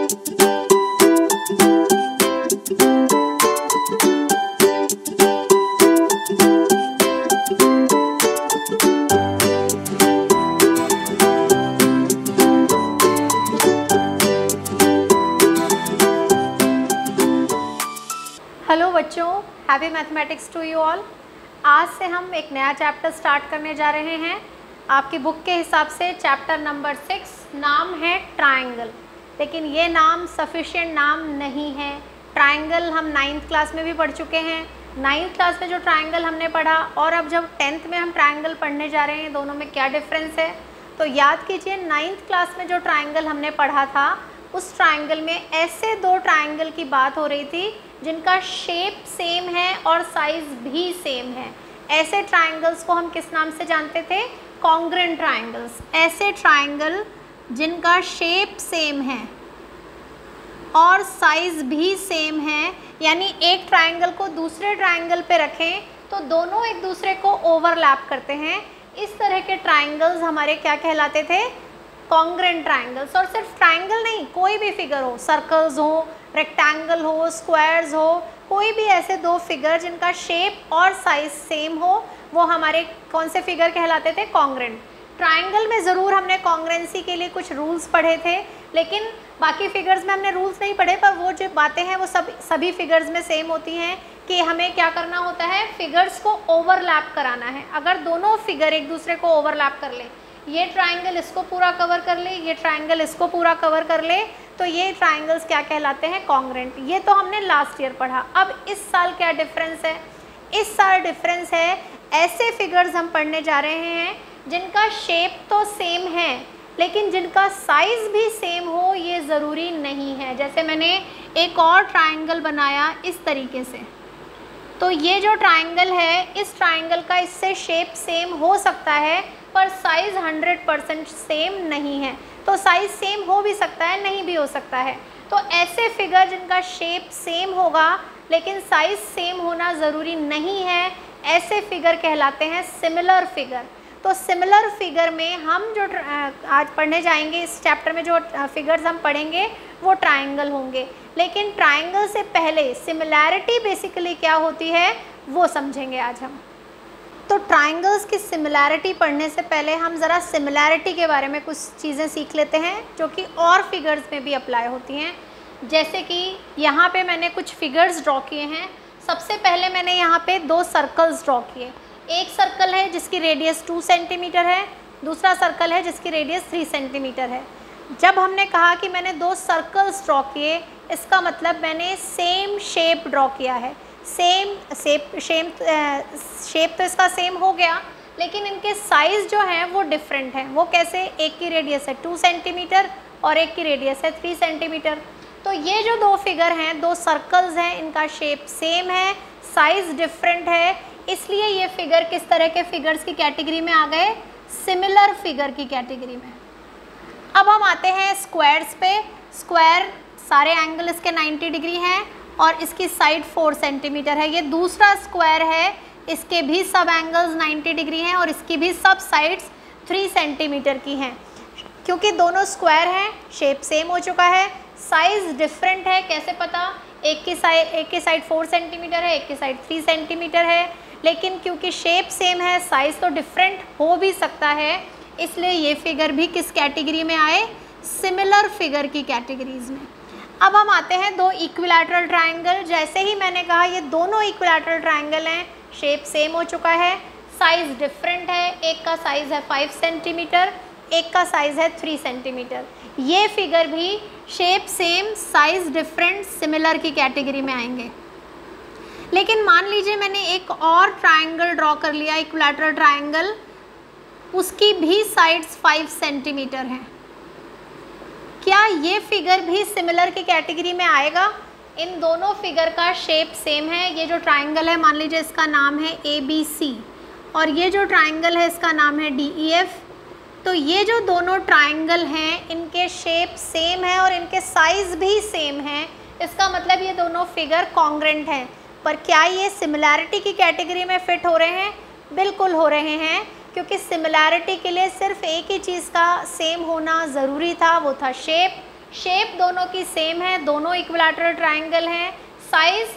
Hello बच्चों, happy mathematics to you all. आज से हम एक नया चैप्टर स्टार्ट करने जा रहे हैं। आपकी बुक के हिसाब से चैप्टर नंबर 6 नाम है ट्रायंगल, लेकिन ये नाम सफिशिएंट नाम नहीं है। ट्रायंगल हम 9th क्लास में भी पढ़ चुके हैं। 9th क्लास में जो ट्रायंगल हमने पढ़ा और अब जब 10th में हम ट्रायंगल पढ़ने जा रहे हैं, दोनों में क्या डिफरेंस है। तो याद कीजिए, 9th क्लास में जो ट्रायंगल हमने पढ़ा था, उस ट्रायंगल में ऐसे दो ट्रायंगल की बात हो रही थी जिनका शेप सेम है और साइज़ भी सेम है। ऐसे ट्रायंगल्स को हम किस नाम से जानते थे? Congruent triangles. ऐसे ट्रायंगल जिनका शेप सेम है और साइज़ भी सेम है, यानी एक ट्रायंगल को दूसरे ट्रायंगल पे रखें तो दोनों एक दूसरे को ओवरलैप करते हैं। इस तरह के ट्रायंगल्स हमारे क्या कहलाते थे? Congruent triangles. और सिर्फ ट्रायंगल नहीं, कोई भी फिगर हो, सर्कल्स हो, रेक्टेंगल हो, स्क्वायर्स हो, कोई भी ऐसे दो फिगर जिनका शेप और साइज सेम हो, वो हमारे कौन से फिगर कहलाते थे? कॉन्ग्रुएंट। ट्रायंगल में ज़रूर हमने कॉन्ग्रुएंसी के लिए कुछ रूल्स पढ़े थे, लेकिन बाकी फिगर्स में हमने रूल्स नहीं पढ़े। पर वो जो बातें हैं वो सभी फिगर्स में सेम होती हैं कि हमें क्या करना होता है? फिगर्स को ओवरलैप कराना है। अगर दोनों फिगर एक दूसरे को ओवरलैप कर ले, ये ट्रायंगल इसको पूरा कवर कर ले, ये ट्रायंगल इसको पूरा कवर कर ले, तो ये ट्रायंगल्स क्या कहलाते हैं? कॉन्ग्रुएंट। ये तो हमने लास्ट ईयर पढ़ा। अब इस साल क्या डिफरेंस है? इस साल डिफरेंस है, ऐसे फिगर्स हम पढ़ने जा रहे हैं जिनका शेप तो सेम है लेकिन जिनका साइज़ भी सेम हो, ये ज़रूरी नहीं है। जैसे मैंने एक और ट्रायंगल बनाया इस तरीके से, तो ये जो ट्रायंगल है, इस ट्रायंगल का इससे शेप सेम हो सकता है पर साइज़ 100% सेम नहीं है। तो साइज़ सेम हो भी सकता है, नहीं भी हो सकता है। तो ऐसे फिगर जिनका शेप सेम होगा लेकिन साइज़ सेम होना ज़रूरी नहीं है, ऐसे फिगर कहलाते हैं सिमिलर फिगर। तो सिमिलर फिगर में हम जो आज पढ़ने जाएंगे, इस चैप्टर में जो फिगर्स हम पढ़ेंगे वो ट्रायंगल होंगे। लेकिन ट्रायंगल से पहले सिमिलैरिटी बेसिकली क्या होती है वो समझेंगे आज हम। तो ट्रायंगल्स की सिमिलैरिटी पढ़ने से पहले हम ज़रा सिमिलैरिटी के बारे में कुछ चीज़ें सीख लेते हैं जो कि और फिगर्स में भी अप्लाई होती हैं। जैसे कि यहाँ पे मैंने कुछ फिगर्स ड्रॉ किए हैं। सबसे पहले मैंने यहाँ पे दो सर्कल्स ड्रॉ किए। एक सर्कल है जिसकी रेडियस 2 सेंटीमीटर है, दूसरा सर्कल है जिसकी रेडियस 3 सेंटीमीटर है। जब हमने कहा कि मैंने दो सर्कल्स ड्रॉ किए, इसका मतलब मैंने सेम शेप ड्रॉ किया है। शेप तो इसका सेम हो गया, लेकिन इनके साइज़ जो हैं वो डिफरेंट हैं। वो कैसे? एक की रेडियस है 2 सेंटीमीटर और एक की रेडियस है 3 सेंटीमीटर। तो ये जो दो फिगर हैं, दो सर्कल्स हैं, इनका शेप सेम है, साइज़ डिफरेंट है, इसलिए ये फिगर किस तरह के फिगर्स की कैटेगरी में आ गए? सिमिलर फिगर की कैटेगरी में। अब हम आते हैं स्क्वायर्स पे। स्क्वायर सारे एंगल इसके 90 डिग्री हैं और इसकी साइड 4 सेंटीमीटर है। ये दूसरा स्क्वायर है, इसके भी सब एंगल्स 90 डिग्री हैं और इसकी भी सब साइड्स 3 सेंटीमीटर की हैं। क्योंकि दोनों स्क्वायर हैं, शेप सेम हो चुका है, साइज़ डिफरेंट है। कैसे पता? एक की साइड 4 सेंटीमीटर है, एक की साइड 3 सेंटीमीटर है, लेकिन क्योंकि शेप सेम है, साइज़ तो डिफरेंट हो भी सकता है, इसलिए ये फिगर भी किस कैटेगरी में आए? सिमिलर फिगर की कैटेगरीज में। अब हम आते हैं दो इक्विलैटरल ट्रायंगल। जैसे ही मैंने कहा ये दोनों इक्विलैटरल ट्रायंगल हैं, शेप सेम हो चुका है, साइज़ डिफरेंट है। एक का साइज़ है 5 सेंटीमीटर, एक का साइज़ है 3 सेंटीमीटर। ये फिगर भी shape same, size different, similar की कैटेगरी में आएंगे। लेकिन मान लीजिए मैंने एक और ट्रायंगल ड्रॉ कर लिया, इक्विलैटरल ट्रायंगल, उसकी भी साइड्स 5 सेंटीमीटर हैं। क्या ये फिगर भी सिमिलर की कैटेगरी में आएगा? इन दोनों फिगर का शेप सेम है। ये जो ट्रायंगल है, मान लीजिए इसका नाम है ABC और ये जो ट्रायंगल है इसका नाम है DEF। तो ये जो दोनों ट्रायंगल हैं, इनके शेप सेम है और इनके साइज़ भी सेम है। इसका मतलब ये दोनों फिगर कॉन्ग्रुएंट हैं। पर क्या ये सिमिलैरिटी की कैटेगरी में फिट हो रहे हैं? बिल्कुल हो रहे हैं, क्योंकि सिमिलैरिटी के लिए सिर्फ एक ही चीज़ का सेम होना ज़रूरी था, वो था शेप। शेप दोनों की सेम है, दोनों इक्विलैटरल ट्रायंगल हैं, साइज़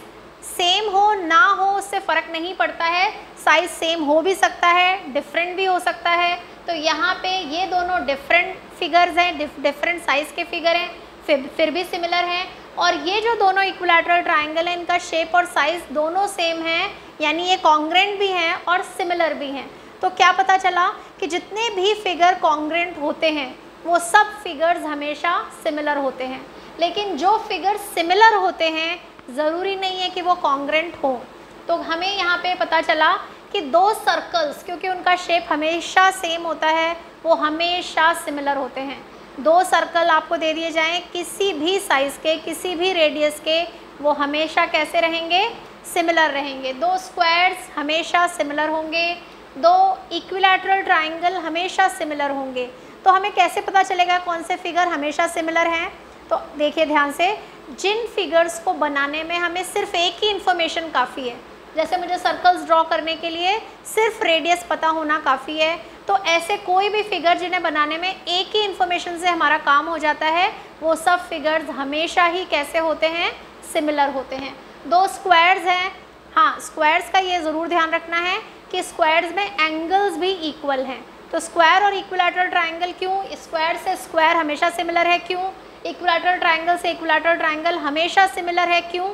सेम हो ना हो उससे फ़र्क नहीं पड़ता है, साइज़ सेम हो भी सकता है, डिफरेंट भी हो सकता है। तो यहाँ पे ये दोनों डिफरेंट फिगर्स हैं, डिफरेंट साइज़ के फिगर हैं, फिर भी सिमिलर हैं। और ये जो दोनों इक्विलैटरल ट्रायंगल हैं इनका शेप और साइज़ दोनों सेम हैं, यानी ये कॉन्ग्रेंट भी हैं और सिमिलर भी हैं। तो क्या पता चला कि जितने भी फिगर कॉन्ग्रेंट होते हैं वो सब फिगर्स हमेशा सिमिलर होते हैं, लेकिन जो फिगर्स सिमिलर होते हैं ज़रूरी नहीं है कि वो कॉन्ग्रेंट हो। तो हमें यहाँ पे पता चला कि दो सर्कल्स, क्योंकि उनका शेप हमेशा सेम होता है, वो हमेशा सिमिलर होते हैं। दो सर्कल आपको दे दिए जाएं किसी भी साइज़ के, किसी भी रेडियस के, वो हमेशा कैसे रहेंगे? सिमिलर रहेंगे। दो स्क्वायर्स हमेशा सिमिलर होंगे, दो इक्विलैटरल ट्रायंगल हमेशा सिमिलर होंगे। तो हमें कैसे पता चलेगा कौन से फिगर हमेशा सिमिलर हैं? तो देखिए ध्यान से, जिन फिगर्स को बनाने में हमें सिर्फ एक ही इन्फॉर्मेशन काफ़ी है, जैसे मुझे सर्कल्स ड्रॉ करने के लिए सिर्फ रेडियस पता होना काफ़ी है, तो ऐसे कोई भी फिगर जिन्हें बनाने में एक ही इन्फॉर्मेशन से हमारा काम हो जाता है, वो सब फिगर्स हमेशा ही कैसे होते हैं? सिमिलर होते हैं। दो स्क्वायर्स हैं, हाँ स्क्वायर्स का ये ज़रूर ध्यान रखना है कि स्क्वायर्स में एंगल्स भी इक्वल हैं। तो स्क्वायर और इक्विलैटरल ट्रायंगल क्यों? स्क्वायर से स्क्वायर हमेशा सिमिलर है, क्यों? इक्विलैटरल ट्रायंगल से इक्विलैटरल ट्रायंगल हमेशा सिमिलर है, क्यों?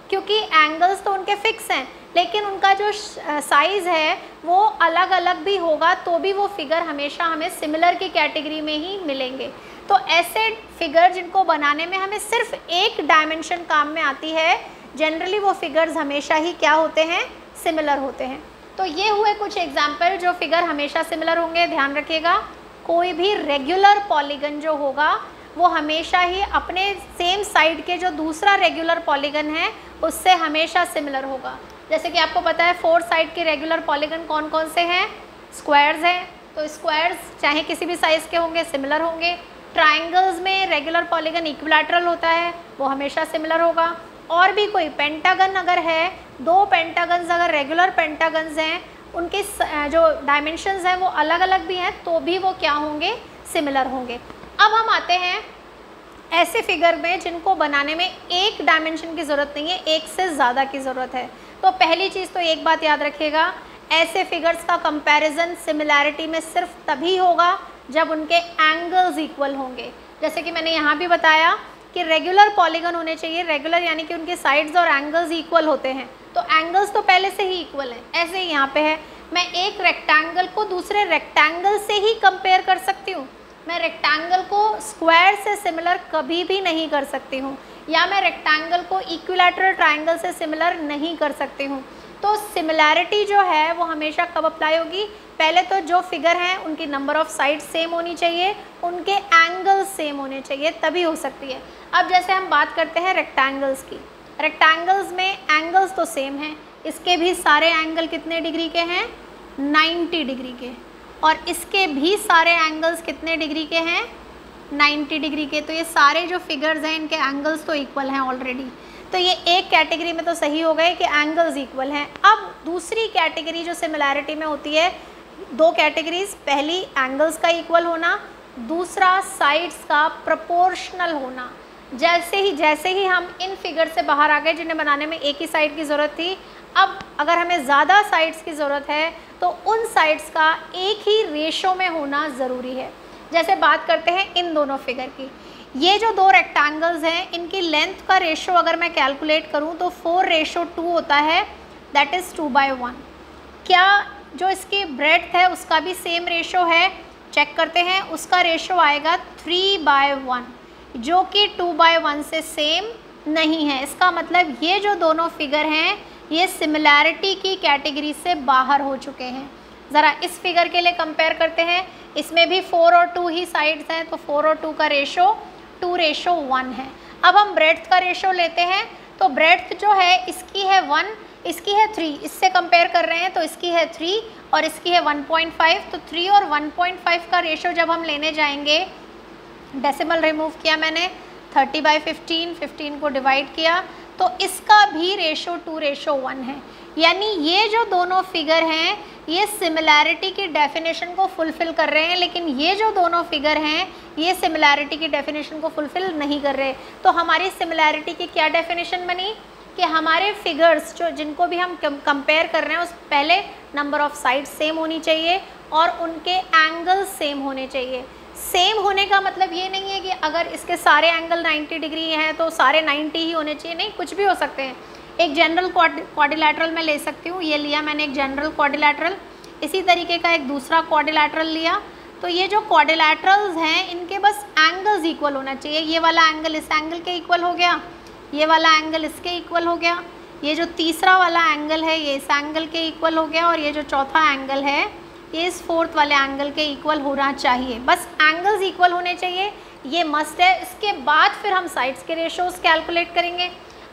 क्योंकि एंगल्स तो उनके फिक्स हैं, लेकिन उनका जो साइज़ है वो अलग अलग भी होगा, तो भी वो फिगर हमेशा हमें सिमिलर की कैटेगरी में ही मिलेंगे। तो ऐसे फिगर जिनको बनाने में हमें सिर्फ एक डायमेंशन काम में आती है, जनरली वो फिगर्स हमेशा ही क्या होते हैं? सिमिलर होते हैं। तो ये हुए कुछ एग्जाम्पल जो फिगर हमेशा सिमिलर होंगे। ध्यान रखिएगा, कोई भी रेगुलर पॉलीगन जो होगा वो हमेशा ही अपने सेम साइड के जो दूसरा रेगुलर पॉलीगन है उससे हमेशा सिमिलर होगा। जैसे कि आपको पता है 4 साइड के रेगुलर पॉलीगन कौन कौन से हैं? स्क्वायर्स हैं, तो स्क्वायर्स चाहे किसी भी साइज़ के होंगे सिमिलर होंगे। ट्राइंगल्स में रेगुलर पॉलीगन इक्विलैटरल होता है, वो हमेशा सिमिलर होगा। और भी कोई पेंटागन अगर है, 2 पेंटागन्स अगर रेगुलर पेंटागन्स हैं, उनके जो डायमेंशंस हैं वो अलग अलग भी हैं, तो भी वो क्या होंगे? सिमिलर होंगे। अब हम आते हैं ऐसे फिगर में जिनको बनाने में एक डायमेंशन की ज़रूरत नहीं है, एक से ज़्यादा की ज़रूरत है। तो पहली चीज़ तो एक बात याद रखिएगा, ऐसे फिगर्स का कंपैरिजन सिमिलैरिटी में सिर्फ तभी होगा जब उनके एंगल्स इक्वल होंगे। जैसे कि मैंने यहाँ भी बताया कि रेगुलर पॉलीगन होने चाहिए, रेगुलर यानी कि उनके साइड्स और एंगल्स इक्वल होते हैं, तो एंगल्स तो पहले से ही इक्वल हैं। ऐसे ही यहाँ पे है, मैं एक रेक्टेंगल को दूसरे रेक्टेंगल से ही कंपेयर कर सकती हूँ, मैं रेक्टेंगल को स्क्वायर से सिमिलर कभी भी नहीं कर सकती हूँ, या मैं रेक्टेंगल को इक्विलैटरल ट्रायंगल से सिमिलर नहीं कर सकती हूँ। तो सिमिलैरिटी जो है वो हमेशा कब अप्लाई होगी? पहले तो जो फिगर हैं उनकी नंबर ऑफ साइड सेम होनी चाहिए, उनके एंगल्स सेम होने चाहिए, तभी हो सकती है। अब जैसे हम बात करते हैं रेक्टेंगल्स की, रेक्टेंगल्स में एंगल्स तो सेम हैं, इसके भी सारे एंगल कितने डिग्री के हैं? 90 डिग्री के, और इसके भी सारे एंगल्स कितने डिग्री के हैं? 90 डिग्री के। तो ये सारे जो फिगर्स हैं इनके एंगल्स तो इक्वल हैं ऑलरेडी, तो ये एक कैटेगरी में तो सही हो गए कि एंगल्स इक्वल हैं। अब दूसरी कैटेगरी जो सिमिलैरिटी में होती है, 2 कैटेगरीज, पहली एंगल्स का इक्वल होना, दूसरा साइड्स का प्रोपोर्शनल होना। जैसे ही हम इन फिगर से बाहर आ गए जिन्हें बनाने में एक ही साइड की ज़रूरत थी, अब अगर हमें ज़्यादा साइड्स की ज़रूरत है तो उन साइड्स का एक ही रेशो में होना ज़रूरी है। जैसे बात करते हैं इन दोनों फिगर की, ये जो 2 रेक्टेंगल्स हैं इनकी लेंथ का रेशो अगर मैं कैलकुलेट करूं तो 4:2 होता है, दैट इज़ 2/1। क्या जो इसकी ब्रेड्थ है उसका भी सेम रेशो है? चेक करते हैं, उसका रेशो आएगा 3/1, जो कि 2/1 से सेम नहीं है। इसका मतलब ये जो दोनों फिगर हैं ये सिमिलैरिटी की कैटेगरी से बाहर हो चुके हैं। ज़रा इस फिगर के लिए कंपेयर करते हैं, इसमें भी 4 और 2 ही साइड्स हैं, तो 4 और 2 का रेशो 2:1 है। अब हम ब्रेड्थ का रेशो लेते हैं, तो ब्रेड्थ जो है इसकी है 1, इसकी है 3, इससे कंपेयर कर रहे हैं तो इसकी है 3 और इसकी है 1.5, तो 3 और 1.5 का रेशो जब हम लेने जाएंगे, डेसिमल रिमूव किया मैंने, 30/15, 15 को डिवाइड किया, तो इसका भी रेशो 2:1 है। यानी ये जो दोनों फिगर हैं ये सिमिलैरिटी की डेफिनेशन को फुलफ़िल कर रहे हैं, लेकिन ये जो दोनों फिगर हैं ये सिमिलैरिटी की डेफिनेशन को फुलफ़िल नहीं कर रहे। तो हमारी सिमिलैरिटी की क्या डेफिनेशन बनी कि हमारे फिगर्स जो जिनको भी हम कंपेयर कर रहे हैं उस पहले नंबर ऑफ साइड्स सेम होनी चाहिए और उनके एंगल्स सेम होने चाहिए। सेम होने का मतलब ये नहीं है कि अगर इसके सारे एंगल 90 डिग्री हैं तो सारे 90 ही होने चाहिए, नहीं, कुछ भी हो सकते हैं। एक जनरल क्वाड्रिलैटरल मैं ले सकती हूँ, ये लिया मैंने एक जनरल क्वाड्रिलैटरल, इसी तरीके का एक दूसरा क्वाड्रिलैटरल लिया। तो ये जो क्वाड्रिलैटरल्स हैं इनके बस एंगल्स इक्वल होना चाहिए। ये वाला एंगल इस एंगल के इक्वल हो गया, ये वाला एंगल इसके इक्वल हो गया, ये जो तीसरा वाला एंगल है ये इस एंगल के इक्वल हो गया, और ये जो चौथा एंगल है ये इस फोर्थ वाले एंगल के इक्वल होना चाहिए। बस एंगल्स इक्वल होने चाहिए, ये मस्ट है। इसके बाद फिर हम साइड्स के रेशोज़ कैलकुलेट करेंगे।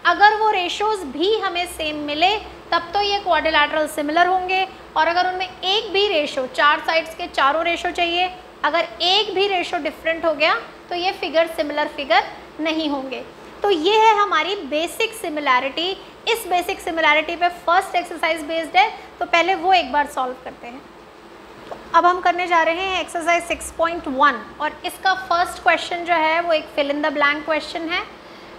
अगर वो रेशोज़ भी हमें सेम मिले तब तो ये क्वाड्रिलैटरल सिमिलर होंगे, और अगर उनमें एक भी रेशो, 4 साइड्स के चारों रेशो चाहिए, अगर एक भी रेशो डिफरेंट हो गया तो ये फिगर सिमिलर फिगर नहीं होंगे। तो ये है हमारी बेसिक सिमिलैरिटी। इस बेसिक सिमिलैरिटी पे फर्स्ट एक्सरसाइज बेस्ड है, तो पहले वो एक बार सॉल्व करते हैं। तो अब हम करने जा रहे हैं एक्सरसाइज 6.1, और इसका फर्स्ट क्वेश्चन जो है वो एक fill in the blank question है।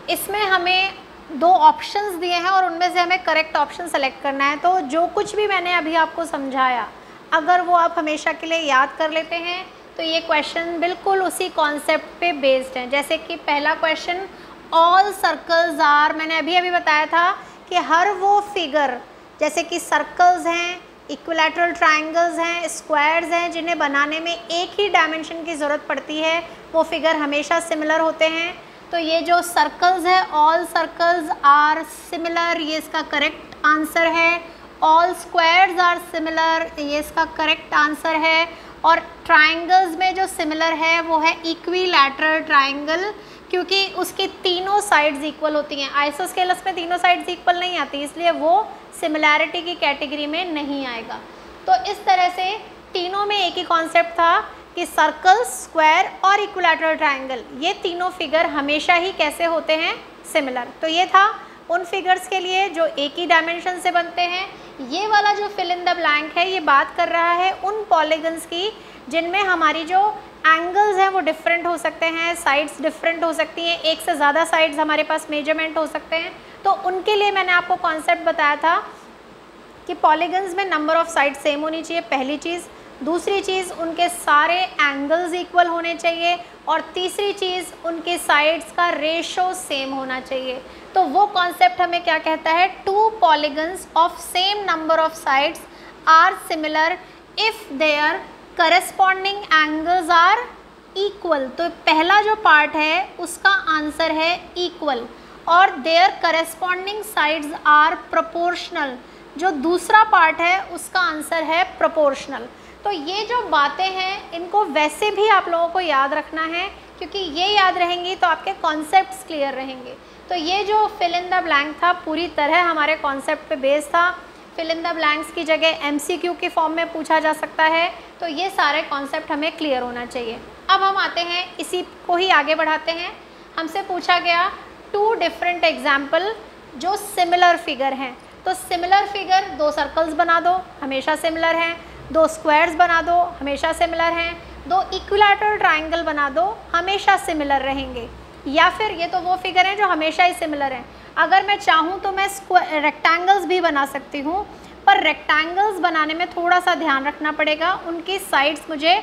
इसमें हमें 2 ऑप्शंस दिए हैं और उनमें से हमें करेक्ट ऑप्शन सेलेक्ट करना है। तो जो कुछ भी मैंने अभी आपको समझाया अगर वो आप हमेशा के लिए याद कर लेते हैं तो ये क्वेश्चन बिल्कुल उसी कॉन्सेप्ट पे बेस्ड है। जैसे कि पहला क्वेश्चन ऑल सर्कल्स आर, मैंने अभी बताया था कि हर वो फिगर जैसे कि सर्कल्स हैं, इक्विलैटरल ट्रायंगल्स हैं, स्क्वायर्स हैं, जिन्हें बनाने में एक ही डायमेंशन की ज़रूरत पड़ती है, वो फिगर हमेशा सिमिलर होते हैं। तो ये जो सर्कल्स है, ऑल सर्कल्स आर सिमिलर, ये इसका करेक्ट आंसर है। ऑल स्क्वायर्स आर सिमिलर, ये इसका करेक्ट आंसर है। और ट्रायंगल्स में जो सिमिलर है वो है इक्विलैटरल ट्रायंगल, क्योंकि उसकी तीनों साइड्स इक्वल होती हैं। आइसोस्केलस में तीनों साइड्स इक्वल नहीं आती, इसलिए वो सिमिलैरिटी की कैटेगरी में नहीं आएगा। तो इस तरह से तीनों में एक ही कॉन्सेप्ट था कि सर्कल, स्क्वायर और इक्विलैटरल ट्रायंगल, ये तीनों फिगर हमेशा ही कैसे होते हैं, सिमिलर। तो ये था उन फिगर्स के लिए जो एक ही डायमेंशन से बनते हैं। ये वाला जो फिल इन द ब्लैंक है ये बात कर रहा है उन पॉलीगन्स की जिनमें हमारी जो एंगल्स हैं वो डिफरेंट हो सकते हैं, साइड्स डिफरेंट हो सकती हैं, एक से ज़्यादा साइड्स हमारे पास मेजरमेंट हो सकते हैं। तो उनके लिए मैंने आपको कॉन्सेप्ट बताया था कि पॉलीगन्स में नंबर ऑफ साइड सेम होनी चाहिए, पहली चीज़। दूसरी चीज़, उनके सारे एंगल्स इक्वल होने चाहिए, और तीसरी चीज़, उनके साइड्स का रेशो सेम होना चाहिए। तो वो कॉन्सेप्ट हमें क्या कहता है, 2 polygons of same number of sides are similar if their corresponding angles are equal. तो पहला जो पार्ट है उसका आंसर है इक्वल, और their corresponding sides are proportional. जो दूसरा पार्ट है उसका आंसर है प्रोपोर्शनल। तो ये जो बातें हैं इनको वैसे भी आप लोगों को याद रखना है, क्योंकि ये याद रहेंगी तो आपके कॉन्सेप्ट्स क्लियर रहेंगे। तो ये जो फिल इन द ब्लैंक था पूरी तरह हमारे कॉन्सेप्ट पे बेस्ड था। फिल इन द ब्लैंक्स की जगह MCQ के फॉर्म में पूछा जा सकता है। तो ये सारे कॉन्सेप्ट हमें क्लियर होना चाहिए। अब हम आते हैं, इसी को ही आगे बढ़ाते हैं। हमसे पूछा गया 2 डिफरेंट एग्जाम्पल जो सिमिलर फिगर हैं। तो सिमिलर फिगर, 2 सर्कल्स बना दो, हमेशा सिमिलर हैं। 2 स्क्वायर्स बना दो, हमेशा सिमिलर हैं। 2 इक्विलैटरल ट्रायंगल बना दो, हमेशा सिमिलर रहेंगे। या फिर ये तो वो फिगर हैं जो हमेशा ही सिमिलर हैं। अगर मैं चाहूँ तो मैं रेक्टेंगल्स भी बना सकती हूँ, पर रेक्टेंगल्स बनाने में थोड़ा सा ध्यान रखना पड़ेगा, उनकी साइड्स मुझे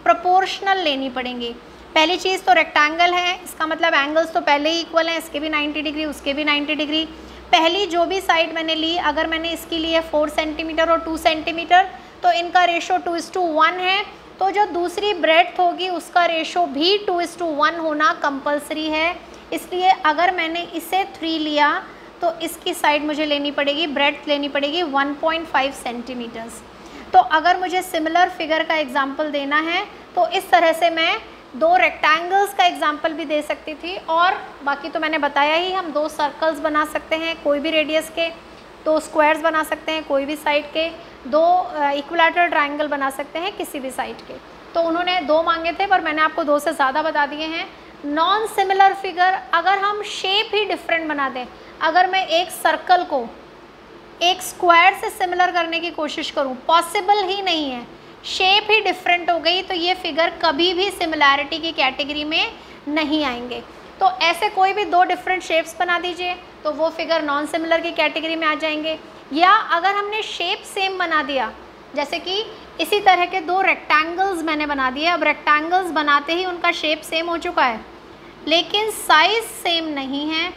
प्रोपोर्शनल लेनी पड़ेंगी। पहली चीज़ तो रेक्टेंगल है, इसका मतलब एंगल्स तो पहले ही इक्वल हैं, इसके भी 90 डिग्री, उसके भी 90 डिग्री। पहली जो भी साइड मैंने ली, अगर मैंने इसकी ली है 4 सेंटीमीटर और 2 सेंटीमीटर, तो इनका रेशो 2:1 है। तो जो दूसरी ब्रेड्थ होगी उसका रेशो भी 2:1 होना कंपलसरी है। इसलिए अगर मैंने इसे 3 लिया तो इसकी साइड मुझे लेनी पड़ेगी, ब्रेड्थ लेनी पड़ेगी 1.5 सेंटीमीटर्स। तो अगर मुझे सिमिलर फिगर का एग्जाम्पल देना है तो इस तरह से मैं 2 रेक्टेंगल्स का एग्जाम्पल भी दे सकती थी, और बाकी तो मैंने बताया ही, हम 2 सर्कल्स बना सकते हैं कोई भी रेडियस के, 2 स्क्वायर्स बना सकते हैं कोई भी साइड के, 2 इक्विलैटरल ट्रायंगल बना सकते हैं किसी भी साइड के। तो उन्होंने 2 मांगे थे, पर मैंने आपको 2 से ज़्यादा बता दिए हैं। नॉन सिमिलर फिगर, अगर हम शेप ही डिफरेंट बना दें, अगर मैं एक सर्कल को एक स्क्वायर से सिमिलर करने की कोशिश करूं, पॉसिबल ही नहीं है, शेप ही डिफरेंट हो गई तो ये फिगर कभी भी सिमिलैरिटी की कैटेगरी में नहीं आएंगे। तो ऐसे कोई भी दो डिफरेंट शेप्स बना दीजिए तो वो फिगर नॉन सिमिलर की कैटेगरी में आ जाएंगे। या अगर हमने शेप सेम बना दिया, जैसे कि इसी तरह के दो रेक्टेंगल्स मैंने बना दिए, अब रेक्टेंगल्स बनाते ही उनका शेप सेम हो चुका है लेकिन साइज़ सेम नहीं है,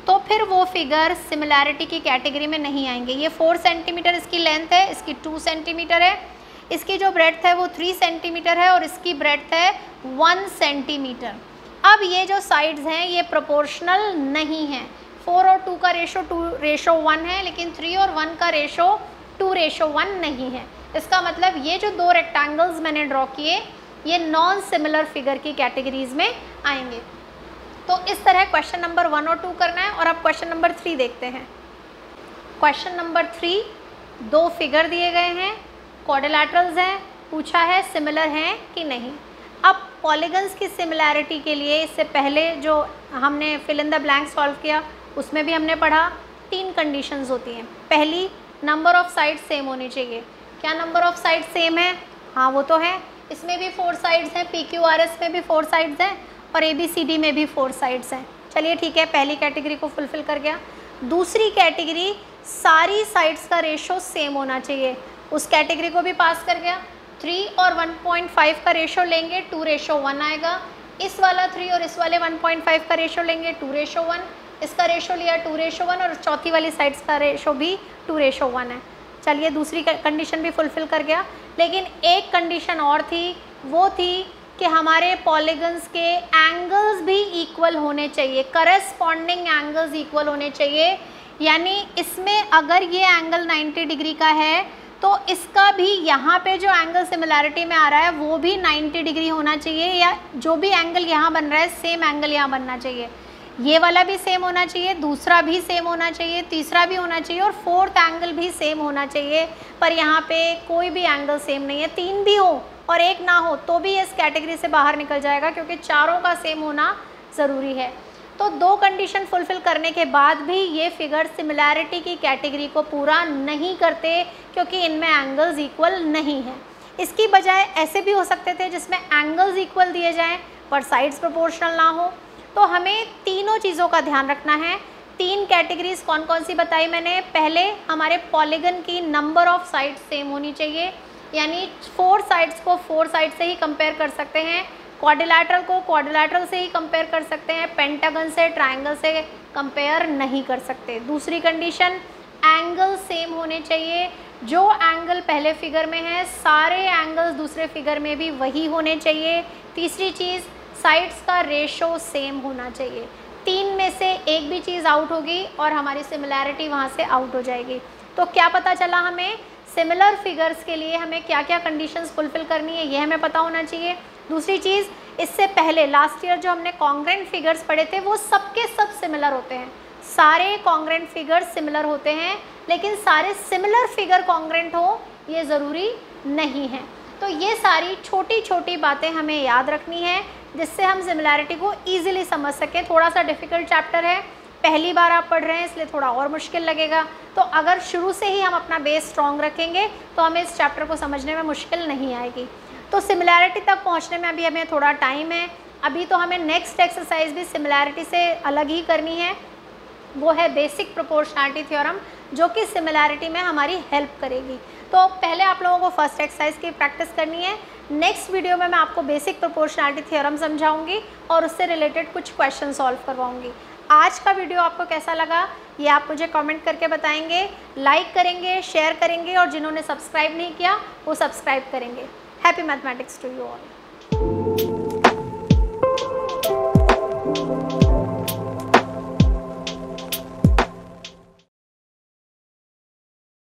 तो फिर वो फिगर सिमिलैरिटी की कैटेगरी में नहीं आएंगे। ये 4 सेंटीमीटर इसकी लेंथ है, इसकी 2 सेंटीमीटर है, इसकी जो ब्रेड्थ है वो 3 सेंटीमीटर है और इसकी ब्रेड्थ है 1 सेंटीमीटर। अब ये जो साइड्स हैं ये प्रोपोर्शनल नहीं है। 4 और 2 का रेशो 2:1 है लेकिन 3 और 1 का रेशो 2:1 नहीं है। इसका मतलब ये जो दो रेक्टेंगल्स मैंने ड्रॉ किए ये नॉन सिमिलर फिगर की कैटेगरीज में आएंगे। तो इस तरह क्वेश्चन नंबर 1 और 2 करना है। और अब क्वेश्चन नंबर 3 देखते हैं। क्वेश्चन नंबर 3, दो फिगर दिए गए हैं, क्वाड्रिलैटरल्स हैं, पूछा है सिमिलर हैं कि नहीं। अब पॉलीगन्स की सिमिलैरिटी के लिए इससे पहले जो हमने fill in the blank solve किया उसमें भी हमने पढ़ा 3 कंडीशंस होती हैं। पहली, नंबर ऑफ साइड्स सेम होनी चाहिए। क्या नंबर ऑफ साइड्स सेम है? हाँ वो तो है, इसमें भी 4 साइड्स हैं, PQRS में भी 4 साइड्स हैं और ABCD में भी 4 साइड्स हैं। चलिए ठीक है, पहली कैटेगरी को फुलफ़िल कर गया। दूसरी कैटेगरी, सारी साइड्स का रेशो सेम होना चाहिए, उस कैटेगरी को भी पास कर गया। 3 और 1.5 का रेशो लेंगे 2:1 आएगा। इस वाला 3 और इस वाले 1.5 का रेशो लेंगे 2:1, इसका रेशो लिया 2:1 और चौथी वाली साइड्स का रेशो भी 2:1 है। चलिए दूसरी कंडीशन भी फुलफ़िल कर गया। लेकिन एक कंडीशन और थी, वो थी कि हमारे पॉलीगन्स के एंगल्स भी इक्वल होने चाहिए, करस्पॉन्डिंग एंगल्स इक्वल होने चाहिए। यानी इसमें अगर ये एंगल 90 डिग्री का है तो इसका भी यहाँ पे जो एंगल सिमिलैरिटी में आ रहा है वो भी 90 डिग्री होना चाहिए, या जो भी एंगल यहाँ बन रहा है सेम एंगल यहाँ बनना चाहिए। ये वाला भी सेम होना चाहिए, दूसरा भी सेम होना चाहिए, तीसरा भी होना चाहिए और 4th एंगल भी सेम होना चाहिए। पर यहाँ पे कोई भी एंगल सेम नहीं है, 3 भी हो और 1 ना हो तो भी इस कैटेगरी से बाहर निकल जाएगा क्योंकि चारों का सेम होना ज़रूरी है। तो 2 कंडीशन फुलफ़िल करने के बाद भी ये फिगर सिमिलैरिटी की कैटेगरी को पूरा नहीं करते क्योंकि इनमें एंगल्स इक्वल नहीं है। इसकी बजाय ऐसे भी हो सकते थे जिसमें एंगल्स इक्वल दिए जाएं पर साइड्स प्रोपोर्शनल ना हो। तो हमें तीनों चीज़ों का ध्यान रखना है। 3 कैटेगरीज कौन कौन सी बताई मैंने? पहले, हमारे पॉलीगन की नंबर ऑफ साइड्स सेम होनी चाहिए, यानी 4 साइड्स को 4 साइड से ही कंपेयर कर सकते हैं, क्वाड्रिलैटरल को क्वाड्रिलैटरल से ही कंपेयर कर सकते हैं, पेंटागन से ट्रायंगल से कंपेयर नहीं कर सकते। दूसरी कंडीशन, एंगल सेम होने चाहिए, जो एंगल पहले फिगर में है सारे एंगल्स दूसरे फिगर में भी वही होने चाहिए। तीसरी चीज़, साइड्स का रेशो सेम होना चाहिए। 3 में से एक भी चीज़ आउट होगी और हमारी सिमिलैरिटी वहाँ से आउट हो जाएगी। तो क्या पता चला हमें? सिमिलर फिगर्स के लिए हमें क्या क्या कंडीशंस फुलफ़िल करनी है ये हमें पता होना चाहिए। दूसरी चीज़, इससे पहले लास्ट ईयर जो हमने कॉन्ग्रेंट फिगर्स पढ़े थे वो सबके सब सिमिलर होते हैं, सारे कॉन्ग्रेंट फिगर्स सिमिलर होते हैं, लेकिन सारे सिमिलर फिगर कॉन्ग्रेंट हो ये ज़रूरी नहीं है। तो ये सारी छोटी छोटी बातें हमें याद रखनी है जिससे हम सिमिलैरिटी को ईजिली समझ सकें। थोड़ा सा डिफ़िकल्ट चैप्टर है, पहली बार आप पढ़ रहे हैं इसलिए थोड़ा और मुश्किल लगेगा। तो अगर शुरू से ही हम अपना बेस स्ट्रॉन्ग रखेंगे तो हमें इस चैप्टर को समझने में मुश्किल नहीं आएगी। तो सिमिलैरिटी तक पहुंचने में अभी हमें थोड़ा टाइम है। अभी तो हमें नेक्स्ट एक्सरसाइज भी सिमिलैरिटी से अलग ही करनी है, वो है बेसिक प्रोपोर्शनैलिटी थ्योरम, जो कि सिमिलैरिटी में हमारी हेल्प करेगी। तो पहले आप लोगों को फर्स्ट एक्सरसाइज की प्रैक्टिस करनी है। नेक्स्ट वीडियो में मैं आपको बेसिक प्रोपोर्शनैलिटी थ्योरम समझाऊंगी और उससे रिलेटेड कुछ क्वेश्चन सॉल्व करवाऊंगी। आज का वीडियो आपको कैसा लगा ये आप मुझे कमेंट करके बताएंगे, लाइक करेंगे, शेयर करेंगे और जिन्होंने सब्सक्राइब नहीं किया वो सब्सक्राइब करेंगे। Happy mathematics to you all.